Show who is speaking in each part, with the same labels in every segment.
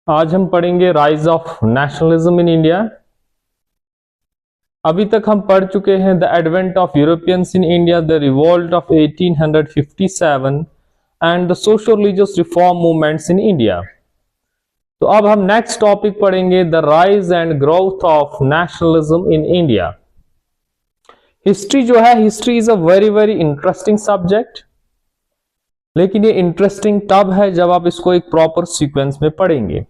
Speaker 1: आज हम पढ़ेंगे rise of nationalism in India. अभी तक हम पढ़ चुके हैं the advent of Europeans in India, the revolt of 1857 and the social religious reform movements in India. तो अब हम नेक्स्ट टॉपिक पढ़ेंगे the rise and growth of nationalism in India. History जो है, history is a very very interesting subject, लेकिन ये interesting तब है जब आप इसको एक प्रॉपर सीक्वेंस में पढ़ेंगे।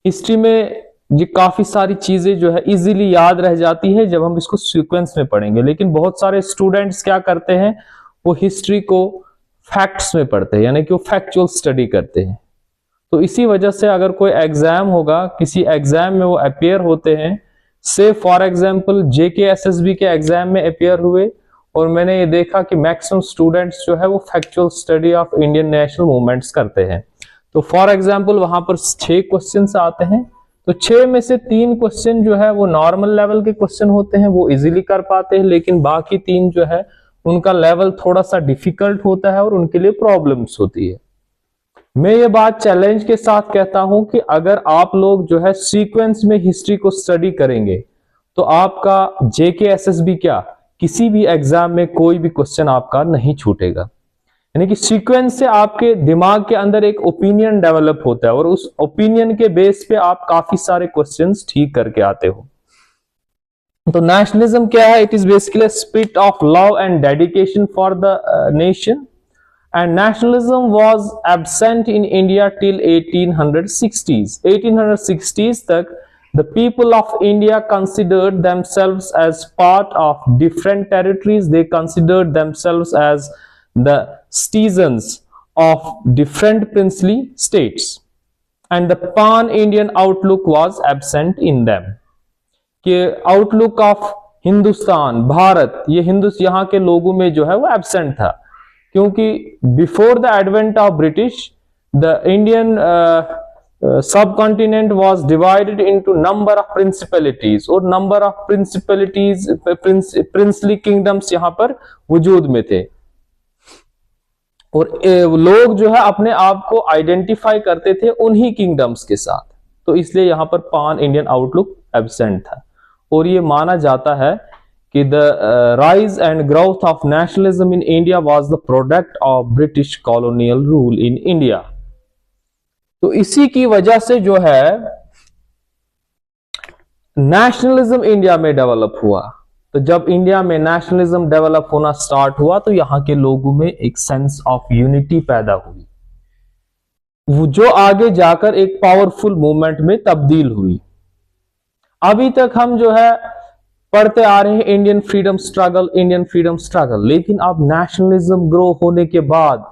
Speaker 1: हिस्ट्री में ये काफी सारी चीजें जो है इजीली याद रह जाती है जब हम इसको सीक्वेंस में पढ़ेंगे, लेकिन बहुत सारे स्टूडेंट्स क्या करते हैं, वो हिस्ट्री को फैक्ट्स में पढ़ते हैं, यानी कि वो फैक्चुअल स्टडी करते हैं। तो इसी वजह से अगर कोई एग्जाम होगा, किसी एग्जाम में वो अपियर होते हैं, से फॉर एग्जाम्पल JK SSB के एग्जाम में अपियर हुए, और मैंने ये देखा कि मैक्सिमम स्टूडेंट्स जो है वो factual study of Indian national movements करते हैं। तो फॉर एग्जाम्पल वहां पर 6 क्वेश्चंस आते हैं, तो 6 में से 3 क्वेश्चन जो है वो नॉर्मल लेवल के क्वेश्चन होते हैं, वो इजीली कर पाते हैं, लेकिन बाकी 3 जो है उनका लेवल थोड़ा सा डिफिकल्ट होता है और उनके लिए प्रॉब्लम्स होती है। मैं ये बात चैलेंज के साथ कहता हूं कि अगर आप लोग जो है सीक्वेंस में हिस्ट्री को स्टडी करेंगे तो आपका JK SSB क्या, किसी भी एग्जाम में कोई भी क्वेश्चन आपका नहीं छूटेगा। यानी कि सीक्वेंस से आपके दिमाग के अंदर एक ओपिनियन डेवलप होता है और उस ओपिनियन के बेस पे आप काफी सारे क्वेश्चंस ठीक करके आते हो। तो नेशनलिज्म क्या है? It is basically spirit of love and dedication for the nation, and nationalism was absent in India till 1860s. 1860s तक the people of India considered themselves as part of different territories. They considered themselves as the citizens of different princely states, and the pan-Indian outlook was absent in them. कि outlook of Hindustan, Bharat, ये यहाँ के लोगों में जो है वो absent था, क्योंकि before the advent of British the Indian subcontinent was divided into number of principalities, और number of principalities, princely kingdoms यहाँ पर वजूद में थे, और लोग जो है अपने आप को आइडेंटिफाई करते थे उन्हीं किंगडम्स के साथ। तो इसलिए यहाँ पर पान इंडियन आउटलुक एब्सेंट था, और ये माना जाता है कि the rise and growth of nationalism in India was the product of British colonial rule in India. तो इसी की वजह से जो है नेशनलिज्म इंडिया में डेवलप हुआ। तो जब इंडिया में नेशनलिज्म डेवलप होना स्टार्ट हुआ तो यहां के लोगों में एक सेंस ऑफ यूनिटी पैदा हुई, जो आगे जाकर एक पावरफुल मूवमेंट में तब्दील हुई। अभी तक हम जो है पढ़ते आ रहे हैं Indian freedom struggle, Indian freedom struggle, लेकिन अब नेशनलिज्म ग्रो होने के बाद,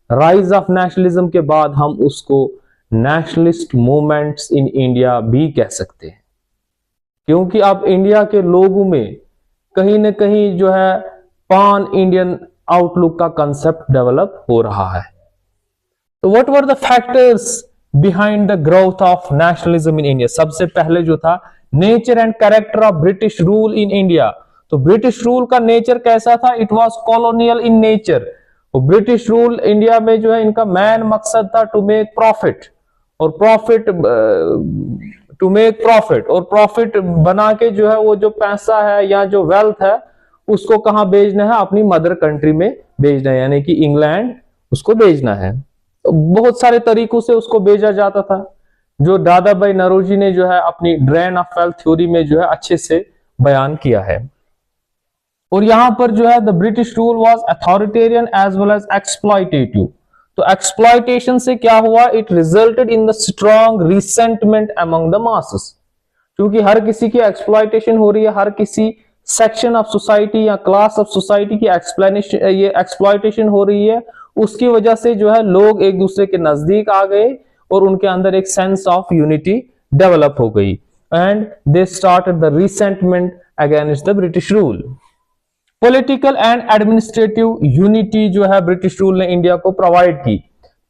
Speaker 1: राइज ऑफ नेशनलिज्म के बाद, हम उसको नेशनलिस्ट मूवमेंट्स इन इंडिया भी कह सकते हैं, क्योंकि अब इंडिया के लोगों में कहीं ना कहीं जो है पान इंडियन आउटलुक का कंसेप्ट डेवलप हो रहा है। तो what were the factors behind the growth of nationalism in India? सबसे पहले जो था nature and character of British rule in India. तो ब्रिटिश रूल का नेचर कैसा था? It was colonial in nature. तो ब्रिटिश रूल इंडिया में जो है इनका मेन मकसद था टू मेक प्रॉफिट, और प्रॉफिट बना के जो है वो जो पैसा है या जो वेल्थ है उसको कहां भेजना है? अपनी मदर कंट्री में भेजना है, यानी कि इंग्लैंड उसको भेजना है। तो बहुत सारे तरीकों से उसको भेजा जाता था, जो दादा भाई नौरोजी ने जो है अपनी ड्रेन ऑफ वेल्थ थ्योरी में जो है अच्छे से बयान किया है। और यहां पर जो है the British rule was authoritarian as well as exploitative. तो एक्सप्लॉइटेशन से क्या हुआ? It resulted in the strong resentment among the masses, क्योंकि हर किसी की एक्सप्लॉइटेशन हो रही है, हर किसी सेक्शन ऑफ सोसाइटी या क्लास ऑफ सोसाइटी की ये एक्सप्लॉइटेशन हो रही है, उसकी वजह से जो है लोग एक दूसरे के नजदीक आ गए और उनके अंदर एक सेंस ऑफ यूनिटी डेवलप हो गई, and they started the resentment against the British rule. Political and administrative unity जो है ब्रिटिश रूल ने इंडिया को प्रोवाइड की।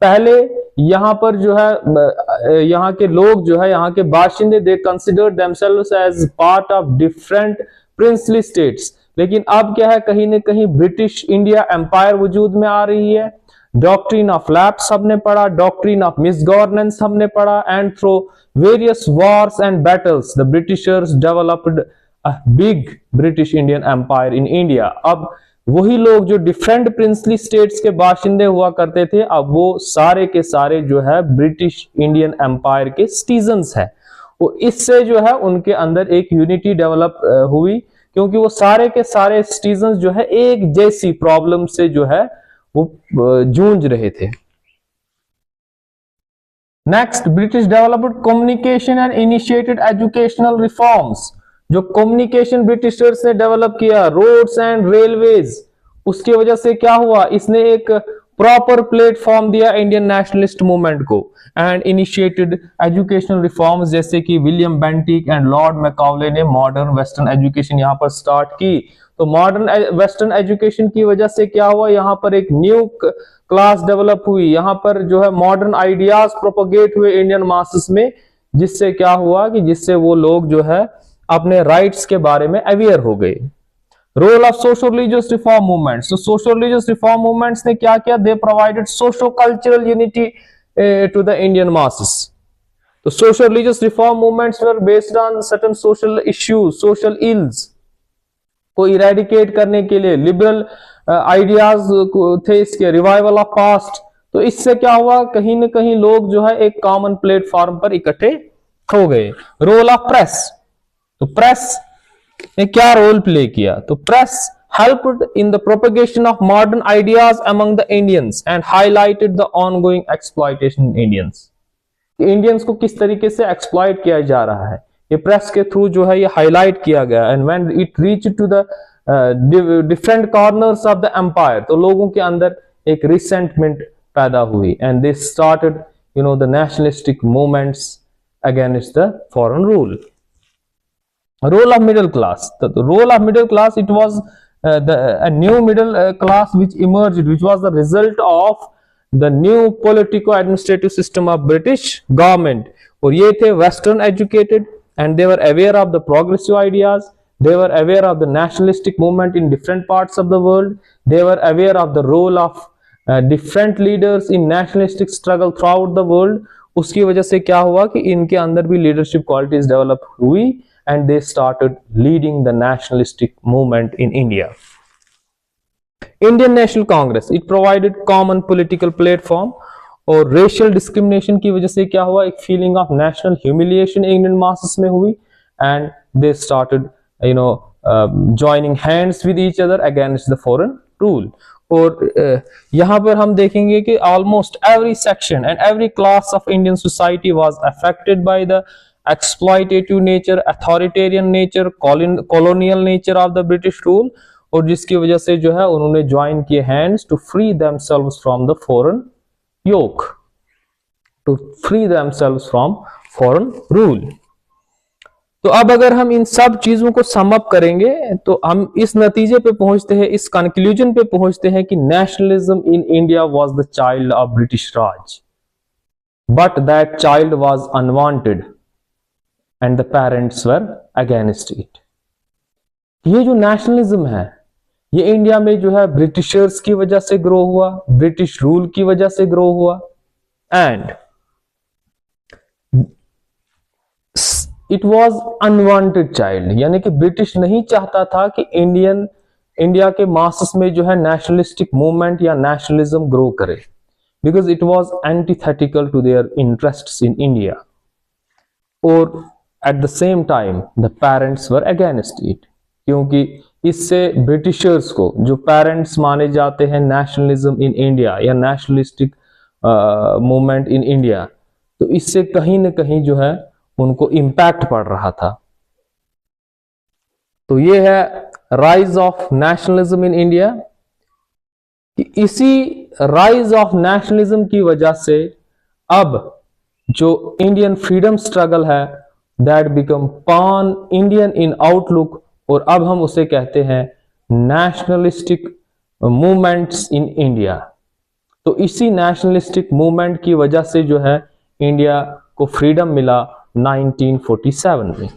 Speaker 1: पहले यहां पर जो है यहाँ के लोग जो है, यहाँ के बाशिंदे, they considered themselves as part of different princely states, लेकिन अब क्या है, कहीं ना कहीं ब्रिटिश इंडिया एम्पायर वजूद में आ रही है, डॉक्ट्रिन ऑफ लैप्स हमने पढ़ा, डॉक्ट्रिन ऑफ मिसगवर्नेंस हमने पढ़ा, and through various wars and battles the Britishers developed a big British Indian empire in India. अब वही लोग जो डिफरेंट प्रिंसली स्टेट्स के बाशिंदे हुआ करते थे, अब वो सारे के सारे जो है ब्रिटिश इंडियन एम्पायर के सिटीजन्स हैं। वो इससे जो है उनके अंदर एक यूनिटी डेवलप हुई, क्योंकि वो सारे के सारे सिटीजन्स जो है एक जैसी प्रॉब्लम से जो है वो जूझ रहे थे। Next, British developed communication and initiated educational reforms. जो कम्युनिकेशन ब्रिटिशर्स ने डेवलप किया, रोड्स एंड रेलवेज, उसकी वजह से क्या हुआ, इसने एक प्रॉपर प्लेटफॉर्म दिया इंडियन नेशनलिस्ट मूवमेंट को, एंड इनिशिएटेड एजुकेशनल रिफॉर्म्स जैसे कि विलियम बेंटिक एंड लॉर्ड मैकाउले ने मॉडर्न वेस्टर्न एजुकेशन यहां पर स्टार्ट की। तो मॉडर्न वेस्टर्न एजुकेशन की वजह से क्या हुआ, यहां पर एक न्यू क्लास डेवलप हुई, यहां पर जो है मॉडर्न आइडियाज प्रोपोगेट हुए इंडियन मासेस में, जिससे क्या हुआ कि जिससे वो लोग जो है अपने राइट्स के बारे में अवेयर हो गए। Role of social religious reform movements. तो सोशल रिलीजियस रिफॉर्म मूवमेंट्स ने क्या किया, they provided socio cultural unity to the Indian masses. तो social religious reform movements were based on certain social issues, social ills को eradicate करने के लिए liberal ideas थे इसके, रिवाइवल ऑफ पास्ट। तो इससे क्या हुआ, कहीं ना कहीं लोग जो है एक कॉमन प्लेटफॉर्म पर इकट्ठे हो गए। Role of press. तो प्रेस ने क्या रोल प्ले किया, तो press helped in the propagation of modern ideas among the Indians and highlighted the ongoing exploitation in Indians. Indians को किस तरीके से एक्सप्लॉइट किया जा रहा है, ये प्रेस के थ्रू जो है ये हाईलाइट किया गया। And when it reached to the different corners of the empire, तो लोगों के अंदर एक रिसेंटमेंट पैदा हुई, and they started the nationalistic movements against the foreign rule. Role of middle class. The role of middle class, it was a new middle class which emerged, which was the result of the new politico-administrative system of British government. और ये थे western educated, and they were aware of the progressive ideas, they were aware of the nationalistic movement in different parts of the world, they were aware of the role of different leaders in nationalistic struggle throughout the world. उसकी वजह से क्या हुआ कि इनके अंदर भी leadership qualities develop हुई, and they started leading the nationalistic movement in India. Indian National Congress, it provided common political platform, और racial discrimination की वजह से क्या हुआ, एक feeling of national humiliation Indian masses में हुई, and they started joining hands with each other against the foreign rule. और यहाँ पर हम देखेंगे कि almost every section and every class of Indian society was affected by the exploitative nature, authoritarian nature, colonial nature of the British rule, और जिसकी वजह से जो है उन्होंने ज्वाइन किए hands to free themselves from the foreign yoke, to free themselves from foreign rule. तो अब अगर हम इन सब चीजों को सम अप करेंगे तो हम इस नतीजे पे पहुंचते हैं, इस कंक्लूजन पे पहुंचते हैं कि nationalism in India was the child of British Raj, but that child was unwanted and the parents were against it. ये जो नेशनलिज्म है ये इंडिया में जो है ब्रिटिशर्स की वजह से ग्रो हुआ, ब्रिटिश रूल की वजह से ग्रो हुआ, and it was unwanted child, यानी कि ब्रिटिश नहीं चाहता था कि इंडिया के मासेस में जो है नेशनलिस्टिक मूवमेंट या नेशनलिज्म ग्रो करे, because it was antithetical to their interests in India. और at the same time the parents were against it, क्योंकि इससे ब्रिटिशर्स को, जो पेरेंट्स माने जाते हैं नेशनलिज्म इन इंडिया या नेशनलिस्टिक मूवमेंट इन इंडिया, तो इससे कहीं ना कहीं जो है उनको इम्पैक्ट पड़ रहा था। तो ये है rise of nationalism in India, कि इसी राइज ऑफ नेशनलिज्म की वजह से अब जो इंडियन फ्रीडम स्ट्रगल है that become pan Indian in outlook, और अब हम उसे कहते हैं nationalistic movements in India। तो इसी nationalistic movement की वजह से जो है इंडिया को फ्रीडम मिला 1947 में।